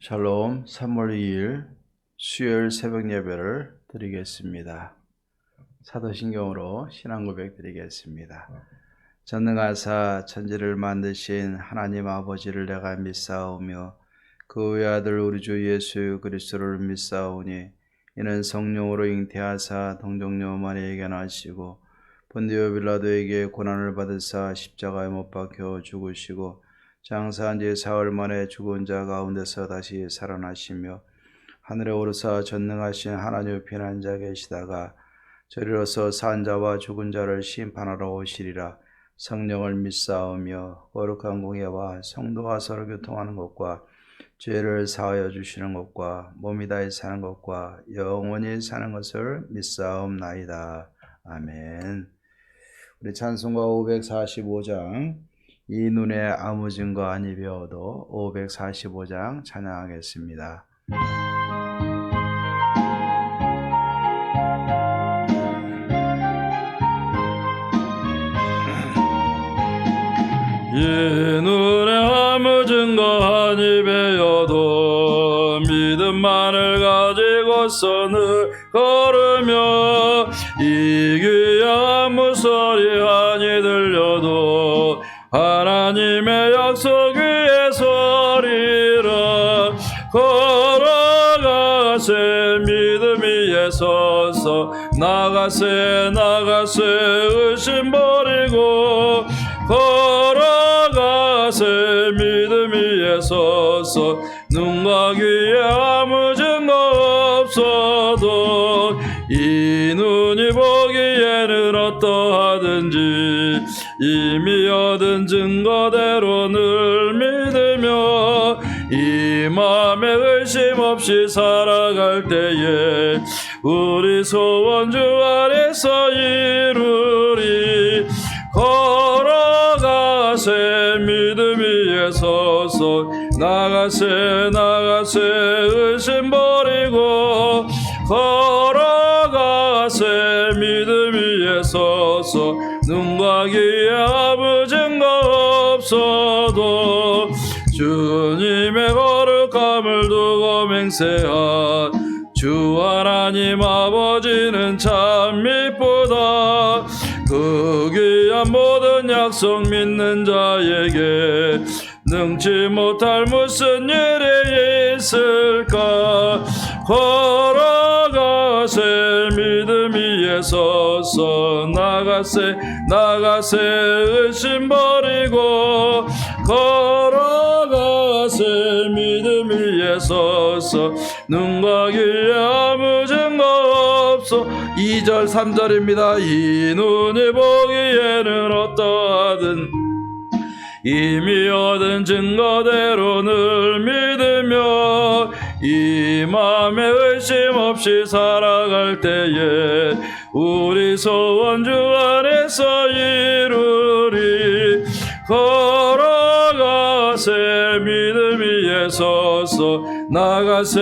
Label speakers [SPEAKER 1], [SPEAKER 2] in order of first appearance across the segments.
[SPEAKER 1] 샬롬. 3월 2일 수요일 새벽 예배를 드리겠습니다. 사도신경으로 신앙고백 드리겠습니다. 전능하사 천지를 만드신 하나님 아버지를 내가 믿사오며 그 외아들 우리 주 예수 그리스도를 믿사오니 이는 성령으로 잉태하사 동정녀 마리아에게 나시고 본디오 빌라도에게 고난을 받으사 십자가에 못 박혀 죽으시고 장사한 지 사흘 만에 죽은 자 가운데서 다시 살아나시며 하늘에 오르사 전능하신 하나님의 피난자 계시다가 저리로서 산 자와 죽은 자를 심판하러 오시리라. 성령을 믿사오며 거룩한 공예와 성도가 서로 교통하는 것과 죄를 사하여 주시는 것과 몸이 다해 사는 것과 영원히 사는 것을 믿사옵나이다. 아멘. 우리 찬송가 545장 이 눈에 아무 증거 아니 배워도 545장 찬양하겠습니다.
[SPEAKER 2] 이 눈에 아무 증거 아니 배워도 믿음만을 가지고서 늘 걸으며 이 귀에 아무 소리 아니 들려도 하나님의 약속 위에 서리라. 걸어가세 믿음 위에 서서 나가세 의심 버리고 걸어가세 믿음 위에 서서 눈과 귀에 아무 증거 없어도 이 눈이 보기에는 어떠하든지 이미 얻은 증거대로 늘 믿으며 이 마음에 의심 없이 살아갈 때에 우리 소원 주 안에서 이루리. 걸어가세 믿음 위에 서서 나가세 의심 버리고 걸어가세 믿음 위에 서서 눈과 귀에 아무 증거 없어도 주님의 거룩함을 두고 맹세한 주 하나님 아버지는 참 미쁘다. 그 귀한 모든 약속 믿는 자에게 능치 못할 무슨 일이 있을까. 걸어가세 믿음 위에 서서 나가세 의심 버리고 걸어가세 믿음 위에 서서 눈과 귀에 아무 증거 없어. 2절 3절입니다. 이 눈이 보기에는 어떠하든 이미 얻은 증거대로 늘 믿으며 이 마음에 의심 없이 살아갈 때에 우리 소원 주 안에서 이루리. 걸어가세 믿음 위에 서서 나가세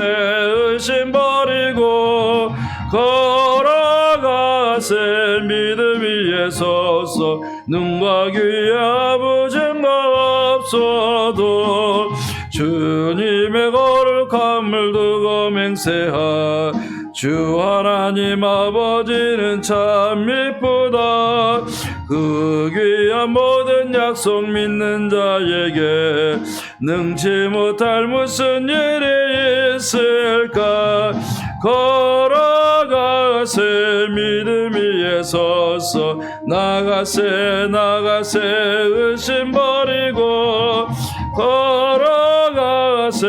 [SPEAKER 2] 의심 버리고 걸어가세 믿음 위에 서서 눈과 귀에 아무 증거 없어도 주님의 거룩함을 두고 맹세하 주 하나님 아버지는 참 미쁘다. 그 귀한 모든 약속 믿는 자에게 능치 못할 무슨 일이 있을까. 걸어가세 믿음 위에 서서 나가세 의심 버리고 걸어가세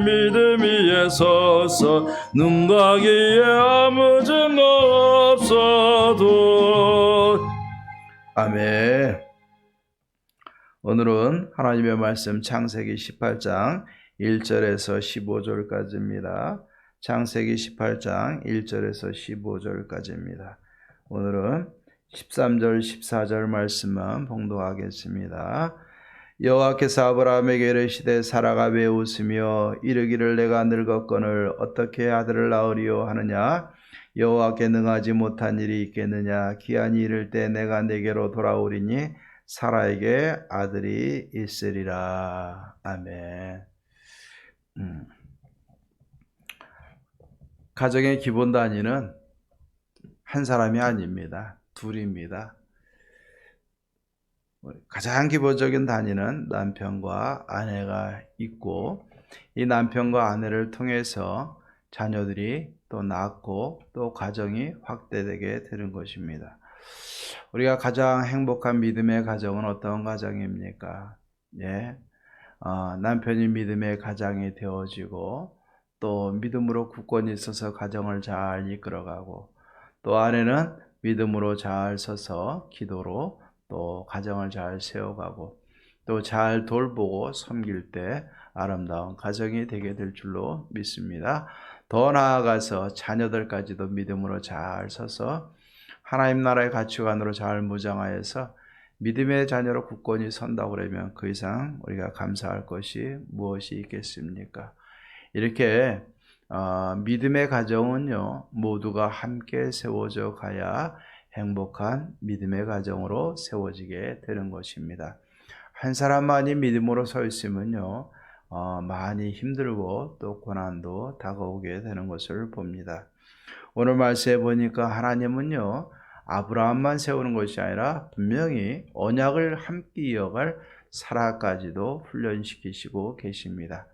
[SPEAKER 2] 믿음 위에 서서 눈과 귀에 아무 증거 없어도.
[SPEAKER 1] 아멘. 오늘은 하나님의 말씀 창세기 18장 1절에서 15절까지입니다. 창세기 18장 1절에서 15절까지입니다. 오늘은 13절 14절 말씀만 봉독하겠습니다. 여호와께서 아브라함에게 이르시되 사라가 왜 웃으며 이르기를 내가 늙었거늘 어떻게 아들을 낳으리요 하느냐. 여호와께 능하지 못한 일이 있겠느냐. 기한이 이를 때 내가 내게로 돌아오리니 사라에게 아들이 있으리라. 아멘. 가정의 기본 단위는 한 사람이 아닙니다. 둘입니다. 가장 기본적인 단위는 남편과 아내가 있고, 이 남편과 아내를 통해서 자녀들이 또 낳고 또 가정이 확대되게 되는 것입니다. 우리가 가장 행복한 믿음의 가정은 어떤 가정입니까? 예, 남편이 믿음의 가장이 되어지고 또 믿음으로 굳건히 있어서 가정을 잘 이끌어가고, 또 아내는 믿음으로 잘 서서 기도로 또 가정을 잘 세워가고 또 잘 돌보고 섬길 때 아름다운 가정이 되게 될 줄로 믿습니다. 더 나아가서 자녀들까지도 믿음으로 잘 서서 하나님 나라의 가치관으로 잘 무장하여서 믿음의 자녀로 굳건히 선다고 그러면 그 이상 우리가 감사할 것이 무엇이 있겠습니까? 이렇게 믿음의 가정은요, 모두가 함께 세워져 가야 행복한 믿음의 가정으로 세워지게 되는 것입니다. 한 사람만이 믿음으로 서 있으면요, 많이 힘들고 또 고난도 다가오게 되는 것을 봅니다. 오늘 말씀에 보니까 하나님은요, 아브라함만 세우는 것이 아니라 분명히 언약을 함께 이어갈 사라까지도 훈련시키시고 계십니다.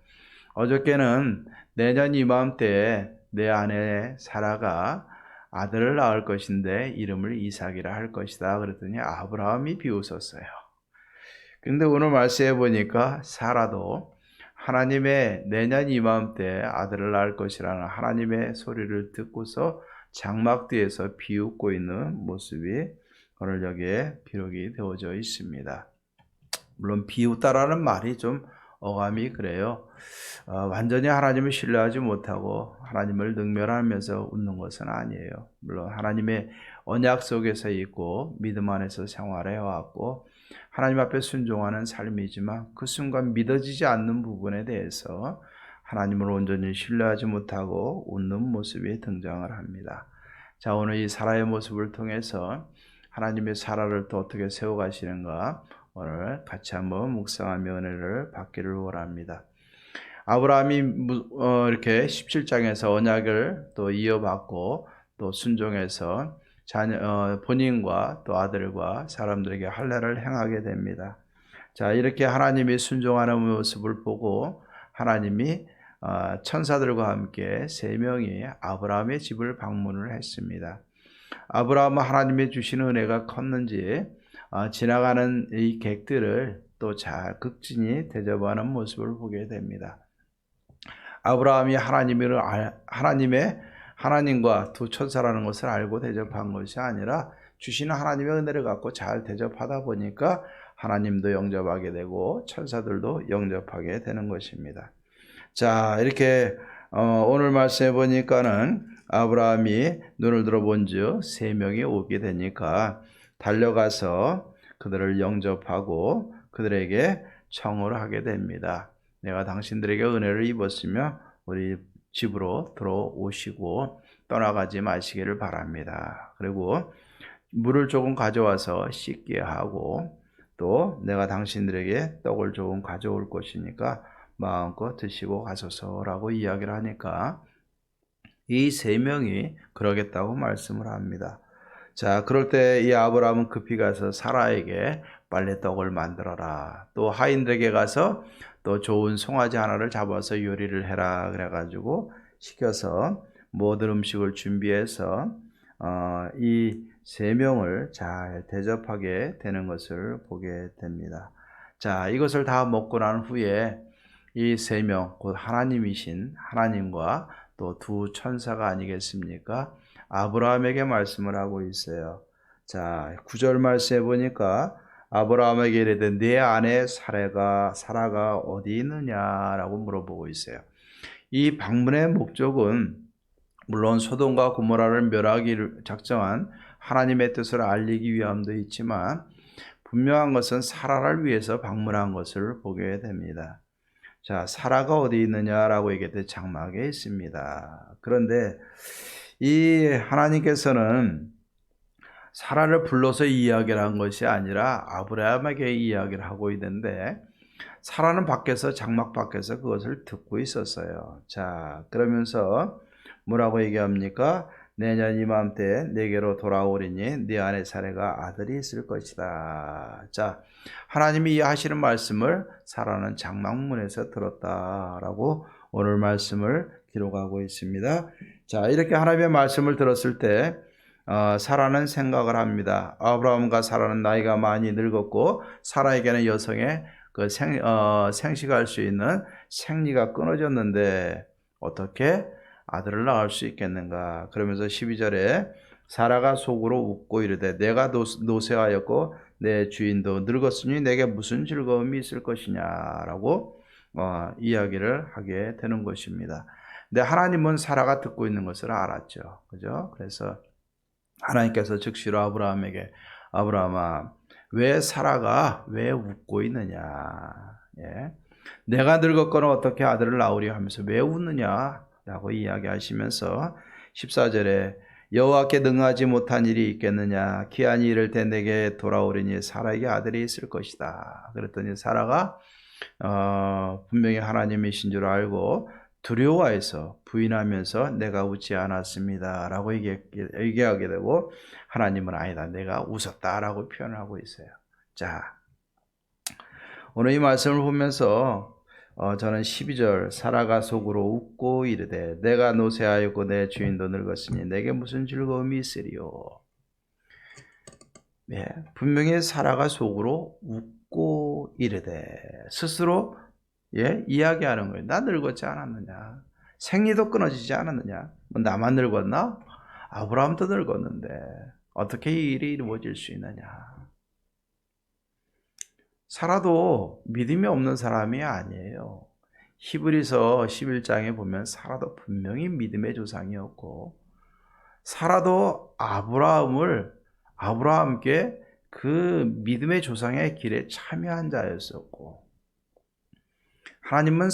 [SPEAKER 1] 어저께는 내년 이맘때에 내 아내 사라가 아들을 낳을 것인데 이름을 이삭이라 할 것이다 그랬더니 아브라함이 비웃었어요. 근데 오늘 말씀해 보니까 사라도 하나님의 내년 이맘때 아들을 낳을 것이라는 하나님의 소리를 듣고서 장막 뒤에서 비웃고 있는 모습이 오늘 여기에 기록이 되어져 있습니다. 물론 비웃다라는 말이 좀 어감이 그래요. 완전히 하나님을 신뢰하지 못하고 하나님을 능멸하면서 웃는 것은 아니에요. 물론 하나님의 언약 속에서 있고 믿음 안에서 생활해 왔고 하나님 앞에 순종하는 삶이지만 그 순간 믿어지지 않는 부분에 대해서 하나님을 온전히 신뢰하지 못하고 웃는 모습이 등장을 합니다. 자, 오늘 이 사라의 모습을 통해서 하나님의 사라를 또 어떻게 세워가시는가 오늘 같이 한번 묵상하며 은혜를 받기를 원합니다. 아브라함이 이렇게 17장에서 언약을 또 이어받고 또 순종해서 본인과 또 아들과 사람들에게 할례를 행하게 됩니다. 자, 이렇게 하나님이 순종하는 모습을 보고 하나님이 천사들과 함께 3명이 아브라함의 집을 방문을 했습니다. 아브라함은 하나님의 주시는 은혜가 컸는지 지나가는 이 객들을 또 잘 극진히 대접하는 모습을 보게 됩니다. 아브라함이 하나님과 두 천사라는 것을 알고 대접한 것이 아니라 주시는 하나님의 은혜를 갖고 잘 대접하다 보니까 하나님도 영접하게 되고 천사들도 영접하게 되는 것입니다. 자, 이렇게 오늘 말씀해 보니까는 아브라함이 눈을 들어본즉 3명이 오게 되니까 달려가서 그들을 영접하고 그들에게 청을 하게 됩니다. 내가 당신들에게 은혜를 입었으며 우리 집으로 들어오시고 떠나가지 마시기를 바랍니다. 그리고 물을 조금 가져와서 씻게 하고 또 내가 당신들에게 떡을 조금 가져올 것이니까 마음껏 드시고 가소서라고 이야기를 하니까 이 3명이 그러겠다고 말씀을 합니다. 자, 그럴 때 이 아브라함은 급히 가서 사라에게 빨리 떡을 만들어라. 또 하인들에게 가서 또 좋은 송아지 하나를 잡아서 요리를 해라. 그래가지고 시켜서 모든 음식을 준비해서 이 3명을 잘 대접하게 되는 것을 보게 됩니다. 자, 이것을 다 먹고 난 후에 이 3명, 곧 하나님이신 하나님과 또 두 천사가 아니겠습니까? 아브라함에게 말씀을 하고 있어요. 자, 9절 말씀해 보니까 아브라함에게 이르되 네 아내 사라가 어디 있느냐라고 물어보고 있어요. 이 방문의 목적은 물론 소돔과 고모라를 멸하기를 작정한 하나님의 뜻을 알리기 위함도 있지만 분명한 것은 사라를 위해서 방문한 것을 보게 됩니다. 자, 사라가 어디 있느냐라고 얘기할 때 장막에 있습니다. 그런데 이 하나님께서는 사라를 불러서 이야기를 한 것이 아니라 아브라함에게 이야기를 하고 있는데 사라는 밖에서 장막 밖에서 그것을 듣고 있었어요. 자, 그러면서 뭐라고 얘기합니까? 내년 이맘때 내게로 돌아오리니 네 안에 사례가 아들이 있을 것이다. 자, 하나님이 이 하시는 말씀을 사라는 장막문에서 들었다라고 오늘 말씀을 기록하고 있습니다. 자, 이렇게 하나님의 말씀을 들었을 때 사라는 생각을 합니다. 아브라함과 사라는 나이가 많이 늙었고 사라에게는 여성의 생식할 수 있는 생리가 끊어졌는데 어떻게 아들을 낳을 수 있겠는가? 그러면서 12절에 사라가 속으로 웃고 이르되 내가 노쇠하였고 내 주인도 늙었으니 내게 무슨 즐거움이 있을 것이냐라고 이야기를 하게 되는 것입니다. 근데 하나님은 사라가 듣고 있는 것을 알았죠. 그죠? 그래서 하나님께서 즉시로 아브라함에게 아브라함아 왜 사라가 왜 웃고 있느냐? 예. 내가 늙었거늘 어떻게 아들을 낳으려 하면서 왜 웃느냐라고 이야기하시면서 14절에 여호와께 능하지 못한 일이 있겠느냐? 기한이 이를 때 내게 돌아오리니 사라에게 아들이 있을 것이다. 그랬더니 사라가 분명히 하나님이신 줄 알고 두려워해서 부인하면서 내가 웃지 않았습니다라고 얘기하게 되고 하나님은 아니다 내가 웃었다라고 표현하고 있어요. 자, 오늘 이 말씀을 보면서 저는 12절 사라가 속으로 웃고 이르되 내가 노쇠하였고 내 주인도 늙었으니 내게 무슨 즐거움이 있으리요. 예, 분명히 사라가 속으로 웃고 이르되 스스로 이야기하는 거예요. 나 늙었지 않았느냐? 생리도 끊어지지 않았느냐? 뭐 나만 늙었나? 아브라함도 늙었는데 어떻게 이 일이 이루어질 수 있느냐? 사라도 믿음이 없는 사람이 아니에요. 히브리서 11장에 보면 사라도 분명히 믿음의 조상이었고 사라도 아브라함께 그 믿음의 조상의 길에 참여한 자였었고 하나님은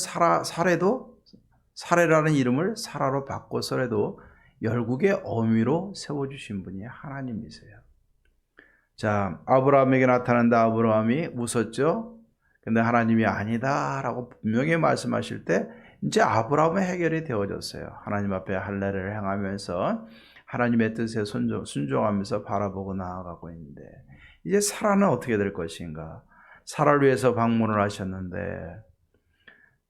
[SPEAKER 1] 사레라는 이름을 사라로 바꿔서라도 열국의 어미로 세워주신 분이 하나님이세요. 자, 아브라함에게 나타난다 아브라함이 웃었죠. 근데 하나님이 아니다라고 분명히 말씀하실 때 이제 아브라함의 해결이 되어졌어요. 하나님 앞에 할례를 행하면서 하나님의 뜻에 순종하면서 바라보고 나아가고 있는데 이제 사라는 어떻게 될 것인가? 사라를 위해서 방문을 하셨는데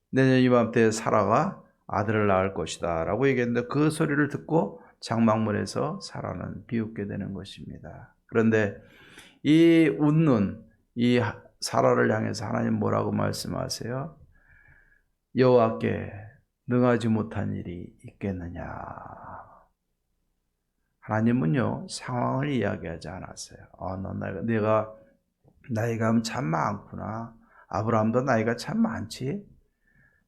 [SPEAKER 1] 내년 이맘때 사라가 아들을 낳을 것이다 라고 얘기했는데 그 소리를 듣고 장막문에서 사라는 비웃게 되는 것입니다. 그런데 이 웃는 이 사라를 향해서 하나님 뭐라고 말씀하세요? 여호와께 능하지 못한 일이 있겠느냐? 하나님은요 상황을 이야기하지 않았어요. 내가 나이가 참 많구나. 아브라함도 나이가 참 많지.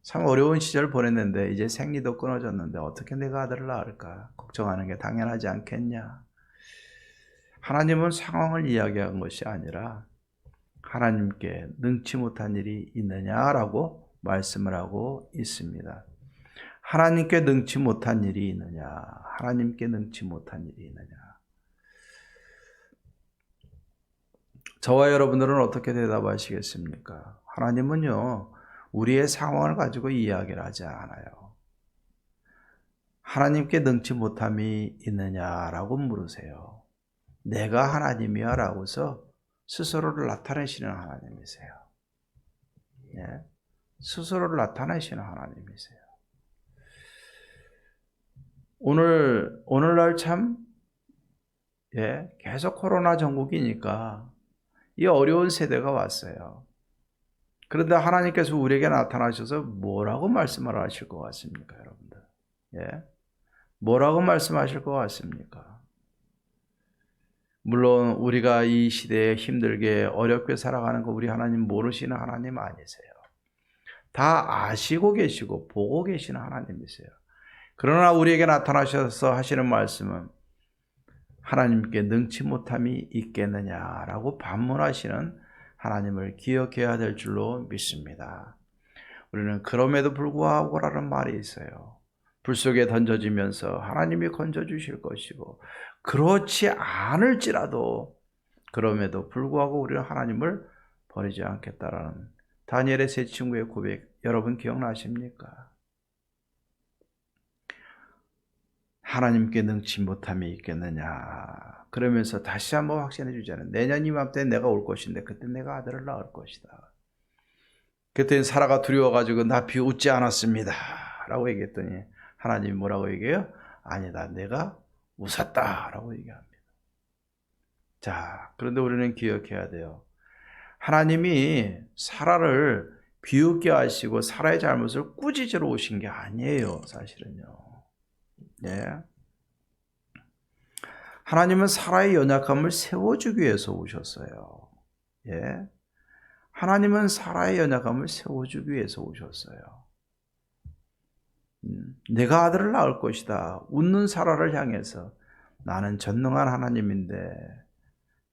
[SPEAKER 1] 참 어려운 시절 보냈는데 이제 생리도 끊어졌는데 어떻게 내가 아들을 낳을까? 걱정하는 게 당연하지 않겠냐? 하나님은 상황을 이야기한 것이 아니라 하나님께 능치 못한 일이 있느냐라고 말씀을 하고 있습니다. 하나님께 능치 못한 일이 있느냐? 하나님께 능치 못한 일이 있느냐? 저와 여러분들은 어떻게 대답하시겠습니까? 하나님은요, 우리의 상황을 가지고 이야기를 하지 않아요. 하나님께 능치 못함이 있느냐라고 물으세요. 내가 하나님이야 라고서 스스로를 나타내시는 하나님이세요. 예? 스스로를 나타내시는 하나님이세요. 오늘날 참, 계속 코로나 전국이니까 이 어려운 세대가 왔어요. 그런데 하나님께서 우리에게 나타나셔서 뭐라고 말씀을 하실 것 같습니까, 여러분들? 예? 뭐라고 말씀하실 것 같습니까? 물론 우리가 이 시대에 힘들게 어렵게 살아가는 거 우리 하나님 모르시는 하나님 아니세요. 다 아시고 계시고 보고 계시는 하나님이세요. 그러나 우리에게 나타나셔서 하시는 말씀은 하나님께 능치 못함이 있겠느냐라고 반문하시는 하나님을 기억해야 될 줄로 믿습니다. 우리는 그럼에도 불구하고라는 말이 있어요. 불 속에 던져지면서 하나님이 건져주실 것이고 그렇지 않을지라도 그럼에도 불구하고 우리는 하나님을 버리지 않겠다라는 다니엘의 세 친구의 고백 여러분 기억나십니까? 하나님께 능치 못함이 있겠느냐 그러면서 다시 한번 확신해 주잖아요. 내년 이맘때 내가 올 것인데 그때 내가 아들을 낳을 것이다. 그때는 사라가 두려워가지고 나 비웃지 않았습니다 라고 얘기했더니 하나님이 뭐라고 얘기해요? 아니다, 내가 웃었다 라고 얘기합니다. 자, 그런데 우리는 기억해야 돼요. 하나님이 사라를 비웃게 하시고 사라의 잘못을 꾸짖으러 오신 게 아니에요, 사실은요. 예. 하나님은 사라의 연약함을 세워주기 위해서 오셨어요. 예. 하나님은 사라의 연약함을 세워주기 위해서 오셨어요. 내가 아들을 낳을 것이다. 웃는 사라를 향해서 나는 전능한 하나님인데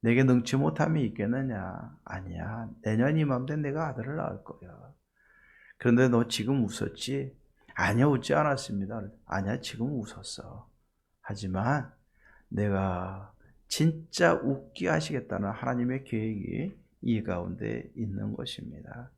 [SPEAKER 1] 내게 능치 못함이 있겠느냐? 아니야. 내년 이맘때 내가 아들을 낳을 거야. 그런데 너 지금 웃었지? 아니야, 웃지 않았습니다. 아니야, 지금 웃었어. 하지만 내가 진짜 웃게 하시겠다는 하나님의 계획이 이 가운데 있는 것입니다.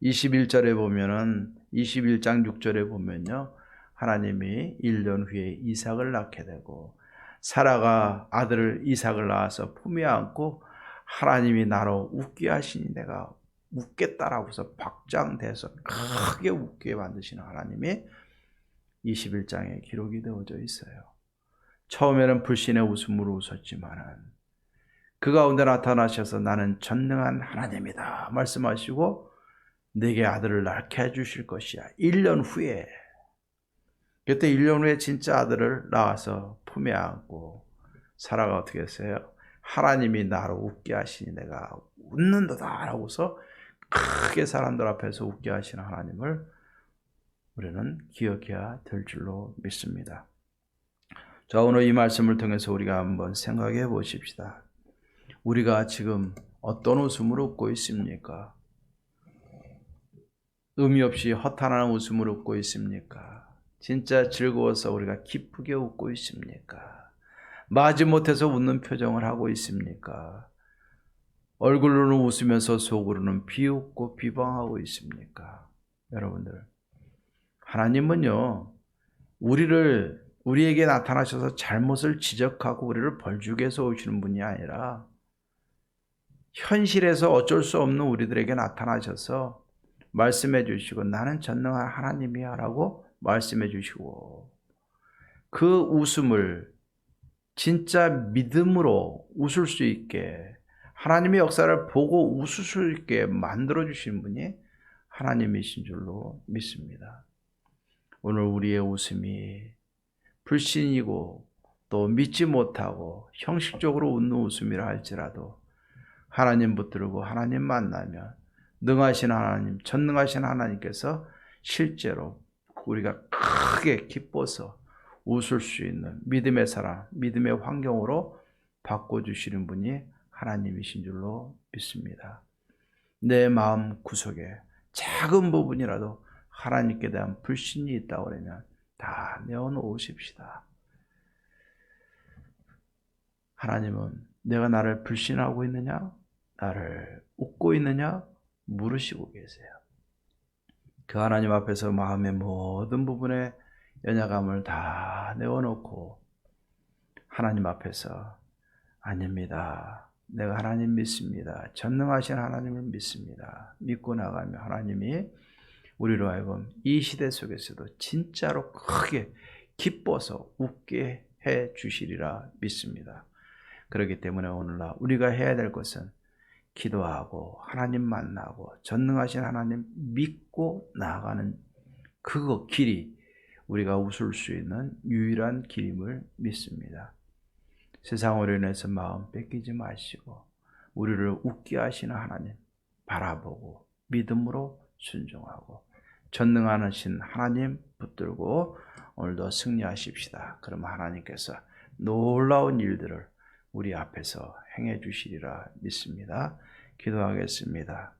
[SPEAKER 1] 21절에 보면은 21장 6절에 보면요. 하나님이 1년 후에 이삭을 낳게 되고 사라가 아들을 이삭을 낳아서 품에 안고 하나님이 나로 웃게 하시니 내가 웃겠다라고 해서 박장대서 크게 웃게 만드시는 하나님이 21장에 기록이 되어져 있어요. 처음에는 불신의 웃음으로 웃었지만은 그 가운데 나타나셔서 나는 전능한 하나님이다 말씀하시고 내게 아들을 낳게 해주실 것이야. 1년 후에 그때 1년 후에 진짜 아들을 낳아서 품에 안고 사라가 어떻게 했어요? 하나님이 나로 웃게 하시니 내가 웃는도다 라고서 크게 사람들 앞에서 웃게 하시는 하나님을 우리는 기억해야 될 줄로 믿습니다. 자, 오늘 이 말씀을 통해서 우리가 한번 생각해 보십시다. 우리가 지금 어떤 웃음을 웃고 있습니까? 의미 없이 허탄한 웃음을 웃고 있습니까? 진짜 즐거워서 우리가 기쁘게 웃고 있습니까? 마지못해서 웃는 표정을 하고 있습니까? 얼굴로는 웃으면서 속으로는 비웃고 비방하고 있습니까? 여러분들, 하나님은요, 우리에게 나타나셔서 잘못을 지적하고 우리를 벌주기 위해서 오시는 분이 아니라 현실에서 어쩔 수 없는 우리들에게 나타나셔서 말씀해 주시고 나는 전능한 하나님이야 라고 말씀해 주시고 그 웃음을 진짜 믿음으로 웃을 수 있게 하나님의 역사를 보고 웃을 수 있게 만들어 주신 분이 하나님이신 줄로 믿습니다. 오늘 우리의 웃음이 불신이고 또 믿지 못하고 형식적으로 웃는 웃음이라 할지라도 하나님 붙들고 하나님 만나면 능하신 하나님, 전능하신 하나님께서 실제로 우리가 크게 기뻐서 웃을 수 있는 믿음의 사람, 믿음의 환경으로 바꿔주시는 분이 하나님이신 줄로 믿습니다. 내 마음 구석에 작은 부분이라도 하나님께 대한 불신이 있다고 그러면 다 내어놓으십시다. 하나님은 내가 나를 불신하고 있느냐? 나를 웃고 있느냐? 물으시고 계세요. 그 하나님 앞에서 마음의 모든 부분에 연약함을 다 내어놓고 하나님 앞에서 아닙니다. 내가 하나님 믿습니다. 전능하신 하나님을 믿습니다. 믿고 나가면 하나님이 우리로 하여금 이 시대 속에서도 진짜로 크게 기뻐서 웃게 해 주시리라 믿습니다. 그렇기 때문에 오늘날 우리가 해야 될 것은 기도하고 하나님 만나고 전능하신 하나님 믿고 나아가는 그 길이 우리가 웃을 수 있는 유일한 길임을 믿습니다. 세상으로 인해서 마음 뺏기지 마시고 우리를 웃게 하시는 하나님 바라보고 믿음으로 순종하고 전능하신 하나님 붙들고 오늘도 승리하십시다. 그러면 하나님께서 놀라운 일들을 우리 앞에서 행해 주시리라 믿습니다. 기도하겠습니다.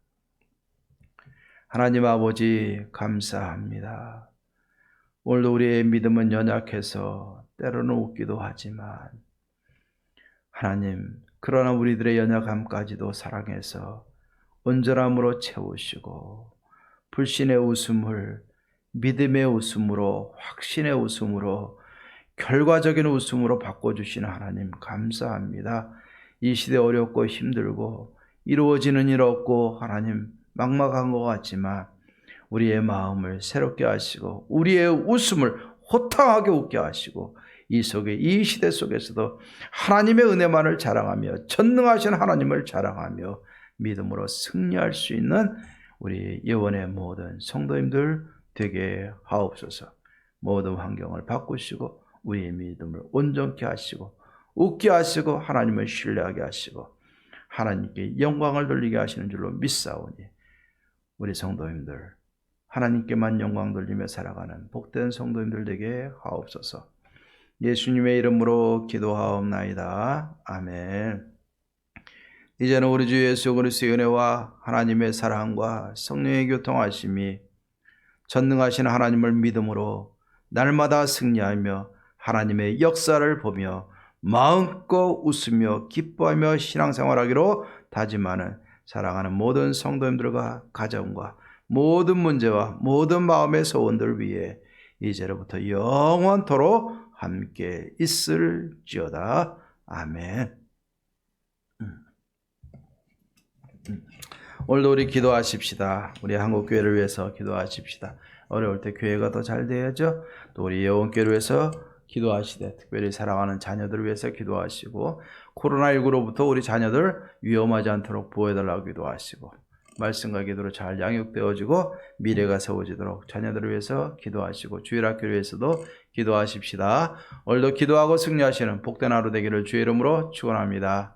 [SPEAKER 1] 하나님 아버지 감사합니다. 오늘도 우리의 믿음은 연약해서 때로는 웃기도 하지만 하나님 그러나 우리들의 연약함까지도 사랑해서 온전함으로 채우시고 불신의 웃음을 믿음의 웃음으로, 확신의 웃음으로, 결과적인 웃음으로 바꿔주시는 하나님 감사합니다. 이 시대 어렵고 힘들고 이루어지는 일 없고 하나님 막막한 것 같지만 우리의 마음을 새롭게 하시고 우리의 웃음을 호탕하게 웃게 하시고 이 시대 속에서도 하나님의 은혜만을 자랑하며 전능하신 하나님을 자랑하며 믿음으로 승리할 수 있는 우리 예원의 모든 성도님들 되게 하옵소서. 모든 환경을 바꾸시고 우리의 믿음을 온전케 하시고 웃게 하시고 하나님을 신뢰하게 하시고 하나님께 영광을 돌리게 하시는 줄로 믿사오니 우리 성도님들 하나님께만 영광 돌리며 살아가는 복된 성도님들 되게 하옵소서. 예수님의 이름으로 기도하옵나이다. 아멘. 이제는 우리 주 예수 그리스도의 은혜와 하나님의 사랑과 성령의 교통하심이 전능하신 하나님을 믿음으로 날마다 승리하며 하나님의 역사를 보며 마음껏 웃으며 기뻐하며 신앙생활하기로 다짐하는 사랑하는 모든 성도님들과 가정과 모든 문제와 모든 마음의 소원들 위해 이제로부터 영원토록 함께 있을지어다. 아멘. 오늘도 우리 기도하십시다. 우리 한국교회를 위해서 기도하십시다. 어려울 때 교회가 더 잘 돼야죠. 또 우리 예원교회를 위해서 기도하시되 특별히 사랑하는 자녀들을 위해서 기도하시고 코로나19로부터 우리 자녀들 위험하지 않도록 보호해달라고 기도하시고 말씀과 기도로 잘 양육되어지고 미래가 세워지도록 자녀들을 위해서 기도하시고 주일학교를 위해서도 기도하십시다. 오늘도 기도하고 승리하시는 복된 하루 되기를 주의 이름으로 축원합니다.